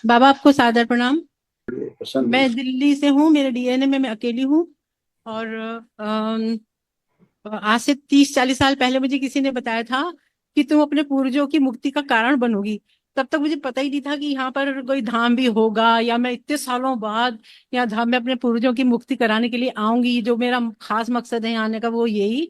बाबा आपको सादर प्रणाम। पसंद है। मैं दिल्ली से हूँ, मेरे डीएनए में मैं अकेली हूँ। और आज से 30-40 साल पहले मुझे किसी ने बताया था कि तुम अपने पूर्वजों की मुक्ति का कारण बनोगी। तब तक मुझे पता ही नहीं था कि यहाँ पर कोई धाम भी होगा, या मैं इतने सालों बाद यहाँ धाम में अपने पूर्वजों की मुक्ति कराने के लिए आऊंगी। जो मेरा खास मकसद है यहाँ आने का वो यही।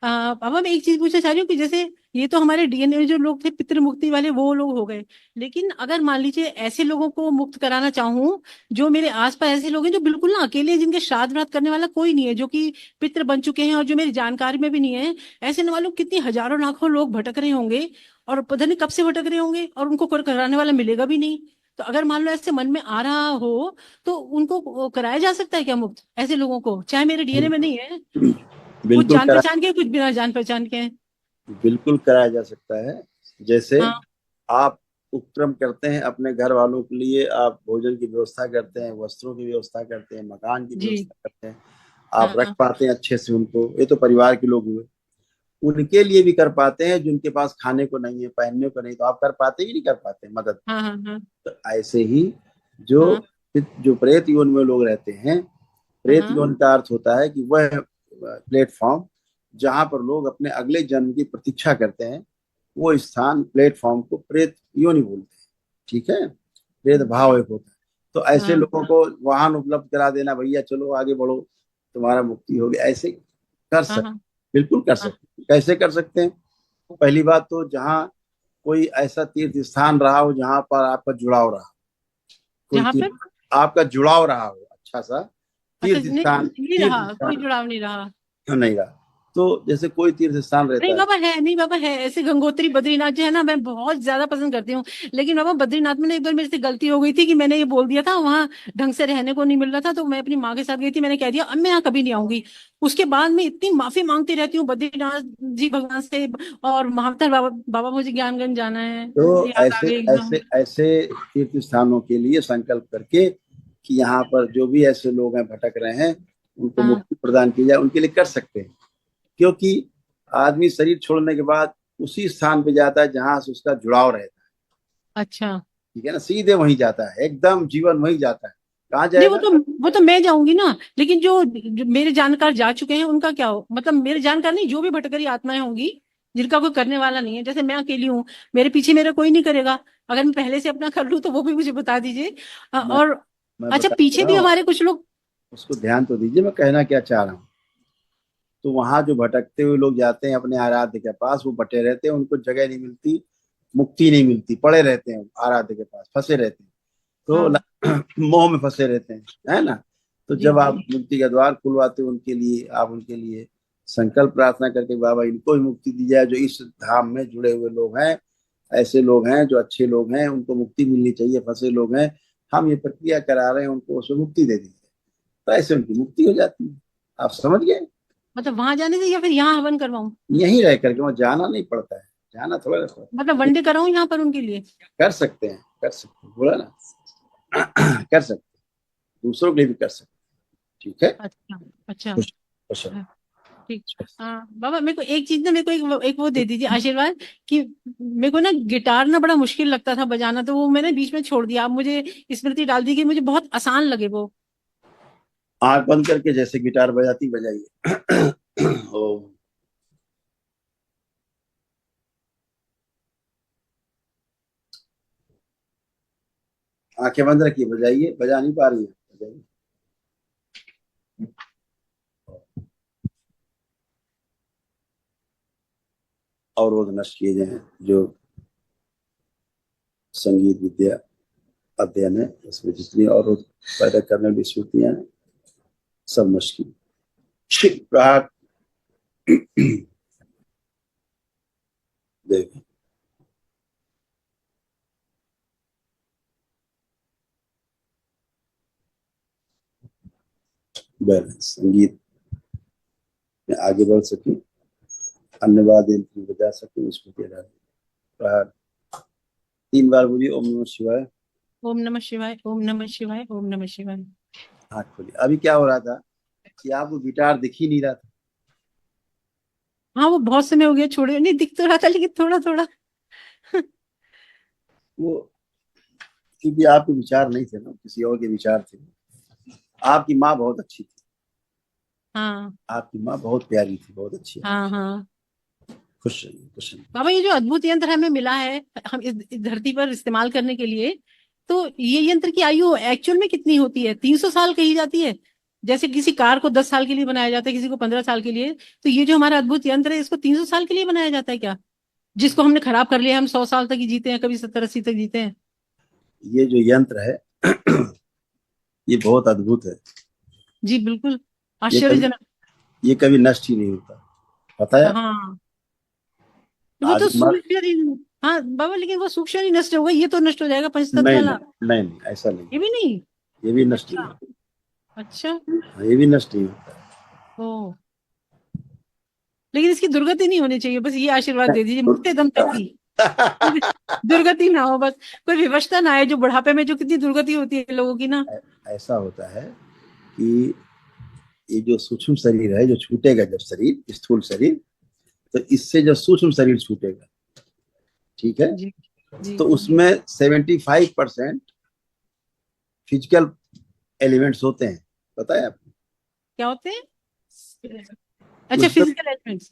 अब मैं एक चीज पूछना चाह रही हूँ कि जैसे ये तो हमारे डीएनए में जो लोग थे पितृ मुक्ति वाले वो लोग हो गए, लेकिन अगर मान लीजिए ऐसे लोगों को मुक्त कराना चाहूँ जो मेरे आसपास ऐसे लोग हैं जो बिल्कुल ना अकेले हैं, जिनके श्राद्ध व्राद्ध करने वाला कोई नहीं है, जो कि पितृ बन चुके हैं और जो मेरी जानकारी में भी नहीं है। ऐसे न मालूम कितनी हजारों लाखों लोग भटक रहे होंगे, और पता नहीं कब से भटक रहे होंगे, और उनको कोई कराने वाला मिलेगा भी नहीं। तो अगर मान लो ऐसे मन में आ रहा हो तो उनको कराया जा सकता है क्या मुक्त, ऐसे लोगों को, चाहे मेरे डीएनए में नहीं है, कुछ बिल्कुल जान करा पहचान के कुछ बिना जान पहचान के हैं। बिल्कुल कराया जा सकता है। जैसे हाँ। आप उपक्रम करते हैं अपने घर वालों के लिए, आप भोजन की व्यवस्था करते हैं, वस्त्रों की व्यवस्था करते हैं, मकान की जी। व्यवस्था करते हैं, आप रख हाँ। पाते हैं अच्छे से उनको, ये तो परिवार के लोग हुए। उनके लिए भी कर पाते हैं जिनके पास खाने को नहीं है, पहनने को नहीं, तो आप कर पाते ही नहीं कर पाते मदद। हाँ। हाँ। हाँ। तो ऐसे ही जो हाँ। जो प्रेत योनि में लोग रहते हैं, प्रेत हाँ। योनि का अर्थ होता है कि वह प्लेटफॉर्म जहां पर लोग अपने अगले जन्म की प्रतीक्षा करते हैं, वो स्थान प्लेटफॉर्म को प्रेत योनि बोलते हैं। ठीक है, प्रेत भाव एक होता है। तो ऐसे हाँ। लोगों को वाहन उपलब्ध करा देना, भैया चलो आगे बढ़ो, तुम्हारा मुक्ति होगी, ऐसे कर हाँ। सकते, हाँ। बिल्कुल कर हाँ। सकते। कैसे कर सकते हैं? पहली बात तो जहाँ कोई ऐसा तीर्थ स्थान रहा हो जहां पर आपका जुड़ाव रहा, कोई जहाँ पर। तीर्थ आपका जुड़ाव रहा हो अच्छा सा, अच्छा, तीर्थ नहीं स्थान, नहीं तीर्थ रहा, कोई स्थान जुड़ाव नहीं रहा। क्यों नहीं रहा? तो जैसे कोई तीर्थ स्थान नहीं रहता है। बाबा है, नहीं बाबा है, ऐसे गंगोत्री बद्रीनाथ जो है ना मैं बहुत ज्यादा पसंद करती हूँ। लेकिन बाबा बद्रीनाथ में ना एक बार मेरे से गलती हो गई थी कि मैंने ये बोल दिया था, वहां ढंग से रहने को नहीं मिल रहा था, तो मैं अपनी माँ के साथ गई थी, मैंने कह दिया अब मैं यहाँ कभी नहीं आऊंगी। उसके बाद मैं इतनी माफी मांगती रहती हूँ बद्रीनाथ जी भगवान से। और महावतार बाबा, बाबा मुझे ज्ञानगंज जाना है। तो याद आ ऐसे गई एकदम। ऐसे ऐसे तीर्थ स्थानों के लिए संकल्प करके कि यहाँ पर जो भी ऐसे लोग हैं भटक रहे हैं, उनको हाँ। मुक्ति प्रदान की जाए, उनके लिए कर सकते हैं। क्योंकि आदमी शरीर छोड़ने के बाद उसी स्थान पे जाता है जहां से उसका जुड़ाव रहता है। अच्छा। ठीक है ना, सीधे वहीं जाता है, एकदम जीवन वहीं जाता है। कहाँ नहीं जाएगा? वो तो मैं जाऊंगी ना। लेकिन जो मेरे जानकार जा चुके हैं उनका क्या हो, मतलब मेरे जानकार नहीं, जो भी भटकरी आत्माएं होंगी जिनका कोई करने वाला नहीं है, जैसे मैं अकेली हूँ, मेरे पीछे मेरा कोई नहीं करेगा। अगर मैं पहले से अपना कर लूँ तो वो भी मुझे बता दीजिए। मैं और मैं अच्छा, बता पीछे रहा भी हूँ, हमारे कुछ लोग। उसको ध्यान तो दीजिए मैं कहना क्या चाह रहा हूँ। तो वहां जो भटकते हुए लोग जाते हैं अपने आराध्य के पास, वो बटे रहते हैं, उनको जगह नहीं मिलती, मुक्ति नहीं मिलती, पड़े रहते हैं आराध्य के पास, फंसे रहते हैं। तो हाँ। मोह में फंसे रहते हैं, है ना। तो जी जब जी। आप मुक्ति का द्वार खुलवाते हो उनके लिए, आप उनके लिए संकल्प प्रार्थना करके बाबा इनको भी मुक्ति दी जाए, जो इस धाम में जुड़े हुए लोग हैं, ऐसे लोग हैं जो अच्छे लोग हैं, उनको मुक्ति मिलनी चाहिए, फंसे लोग हैं, हम ये प्रक्रिया करा रहे हैं, उनको उसमें मुक्ति दे दीजिए। तो ऐसे उनकी मुक्ति हो जाती है। आप समझ गए? मतलब वहां जाने से या फिर यहाँ हवन करवाऊं? यहीं रह करके वहां जाना नहीं पड़ता है, जाना थोड़ा ना पड़ता मतलब है। वनडे कराऊं यहाँ पर उनके लिए? कर सकते हैं, कर सकते हैं, बोला ना। कर सकते हैं, दूसरों के लिए भी कर सकते हैं। ठीक है। अच्छा। अच्छा। खुश खुश रहो। हाँ, ठीक। हाँ बाबा, मेरे को एक चीज ना, मेरे को एक वो दे दीजिए आशीर्वाद कि मेरे को ना गिटार ना बड़ा मुश्किल लगता था बजाना, तो वो मैंने बीच में छोड़ दिया। आप मुझे स्मृति डाल दी कि मुझे बहुत आसान लगे वो। आंख बंद करके जैसे गिटार बजाती बजाइए। ओम। आंखें बंद रखिए, बजाइए, बजा नहीं पा रही है, बजाइए। अवरोध नष्ट किए जाए, जो संगीत विद्या अध्ययन है इसमें जितनी अवरोध पैदा करने वाली स्मृतियां हैं, सब नष्ट की। शिव प्रहार देवी। बैलेंस, संगीत में आगे बढ़ सके, अन्य वाद्य यंत्र बजा सके, स्मृति प्रहार 3 बार बोलिए, ओम नमः शिवाय। ओम नमः शिवाय, ओम नमः शिवाय, ओम नमः शिवाय। आंख खोलिए। अभी क्या हो रहा था कि आपको गिटार दिख ही नहीं रहा था। हाँ वो बहुत समय हो गया छोड़े, नहीं दिख तो रहा था लेकिन थोड़ा थोड़ा। वो क्योंकि आपके विचार नहीं थे ना, किसी और के विचार थे। आपकी माँ बहुत अच्छी थी, हाँ आपकी माँ बहुत प्यारी थी, बहुत अच्छी है। हाँ हाँ। खुश रहिए, खुश रहिए। बाबा, ये जो अद्भुत यंत्र हमें मिला है हम इस धरती पर इस्तेमाल करने के लिए, तो ये यंत्र की आयु एक्चुअल में कितनी होती है? 300 साल कही जाती है। जैसे किसी कार को 10 साल के लिए बनाया जाता है, किसी को 15 साल के लिए, तो ये जो हमारा अद्भुत यंत्र है इसको 300 साल के लिए बनाया जाता है क्या? जिसको हमने खराब कर लिया, हम 100 साल तक ही जीते हैं, कभी 70-80 तक जीते हैं। ये जो यंत्र है ये बहुत अद्भुत है। जी बिल्कुल, ये कभी आश्चर्यजनक। ये कभी नष्ट ही नहीं होता, पता है आपको? हाँ, वो तो आज मर सूक्ष्म शरीर। हाँ बाबा, लेकिन वो सूक्ष्म शरीर नष्ट होगा, ये तो नष्ट हो जाएगा पंचतत्व नहीं वाला। नहीं नहीं नहीं, ऐसा नहीं। ये भी नहीं? ये भी नष्ट नहीं अच्छा। होता। अच्छा। हाँ, ये भी नष्ट नहीं होता। ओ, लेकिन इसकी दुर्गति नहीं होनी चाहिए, बस ये आशीर्वाद दे दीजिए, मरते दम तक की दुर्गति ना हो बस। कोई विवशता ना आए, जो बुढ़ापे में जो कितनी दुर्गति होती है लोगों की ना। ऐसा होता है कि ये जो सूक्ष्म शरीर है, जो छूटेगा जब शरीर, स्थूल शरीर, तो इससे जो सूक्ष्म शरीर छूटेगा, ठीक है, जी जी। तो उसमें 75% फिजिकल एलिमेंट्स होते हैं, पता है आपको? क्या होते हैं? अच्छा, उसमें फिजिकल एलिमेंट्स।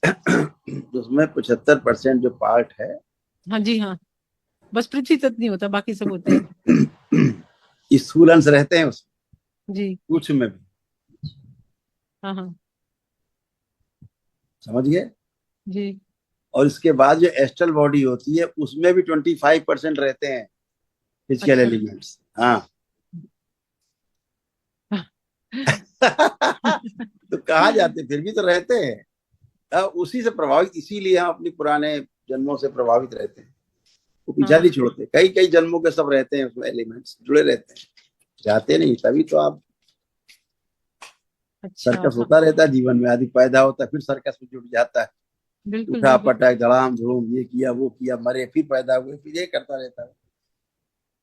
उसमें 75% जो पार्ट है हाँ जी हाँ, बस पृथ्वी तत्व नहीं होता, बाकी सब होते हैं। स्थूल अंश रहते हैं उसमें, जी। सूक्ष्म में भी। हाँ हाँ। समझ गए? जी। और इसके बाद जो एस्ट्रल बॉडी होती है उसमें भी 25% रहते हैं फिजिकल अच्छा। एलिमेंट्स। हाँ तो कहा जाते फिर भी तो रहते हैं। उसी से प्रभावित, इसीलिए हम अपनी पुराने जन्मों से प्रभावित रहते हैं, वो पीछा नहीं हाँ। छोड़ते। कई कई जन्मों के सब रहते हैं उसमें, एलिमेंट्स जुड़े रहते हैं, जाते नहीं। तभी तो आप, अच्छा। सर्कस हाँ, होता रहता है जीवन में, आदि पैदा होता है फिर सर्कस में जुट जाता है। बिल्कुल उठा बिल्कुल। पटक धड़ाम धूम, ये किया वो किया, मरे फिर पैदा हुए, फिर ये करता रहता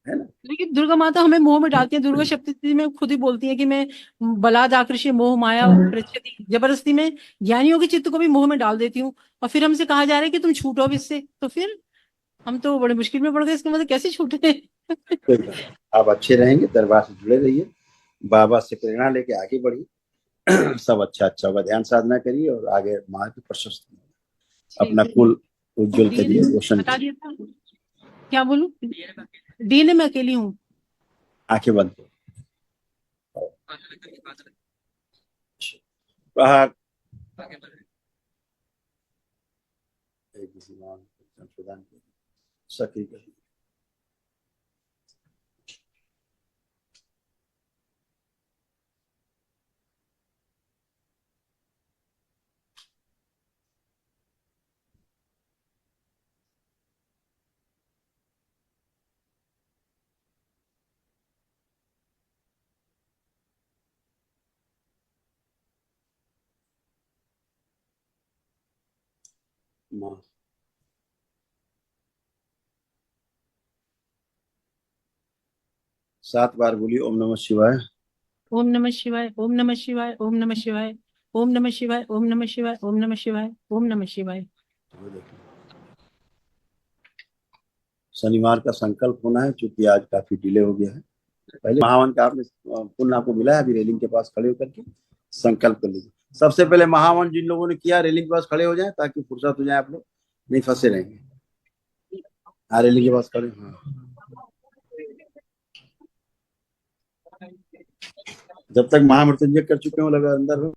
है ना? लेकिन दुर्गा माता हमें मोह में डालती है, दुर्गा सप्तशती में खुद ही बोलती है कि मैं बलाद आकृष्य मोह माया प्रचति, जबरदस्ती में ज्ञानियों के चित्त को भी मोह में डाल देती हूँ। और फिर हमसे कहा जा रहा है कि तुम छूटो अब इससे, तो फिर हम तो बड़े मुश्किल में पड़ गए, इसके मतलब कैसे छूटे? कोई बात नहीं। आप अच्छे रहेंगे, दरबार से जुड़े रहिए, बाबा से प्रेरणा लेके आगे बढ़िए। सब अच्छा अच्छा होगा, ध्यान साधना करिए और आगे माँ की प्रशस्ति, ठीक अपना है। कुल उज्जवल डीएनए करिए, रोशन बता करिए। दिया था, क्या बोलूं? डीएनए में अकेली हूँ। आंखें बंद करो। प्रहार किसी मान संशोधन सक्रिय करिए। माँ 7 बार बोलिए ओम नमः शिवाय। ओम नमः शिवाय, ओम नमः शिवाय, ओम नमः शिवाय, ओम नमः शिवाय, ओम नमः शिवाय, ओम नमः शिवाय, ओम नमः शिवाय। वो देखिए, शनिवार का संकल्प होना है, क्योंकि आज काफी डिले हो गया है। पहले महावन का आपने पुण्य आपको मिला है, अभी रेलिंग के पास खड़े होकर के संकल्प कर लीजिए। सबसे पहले महावन जिन लोगों ने किया, रेलिंग के पास खड़े हो जाए ताकि फुर्सत हो जाए, आप लोग नहीं फंसे रहेंगे। हाँ, रेलिंग के पास खड़े। हाँ, जब तक महामृत्युंजय कर चुके हो, लगा अंदर हो।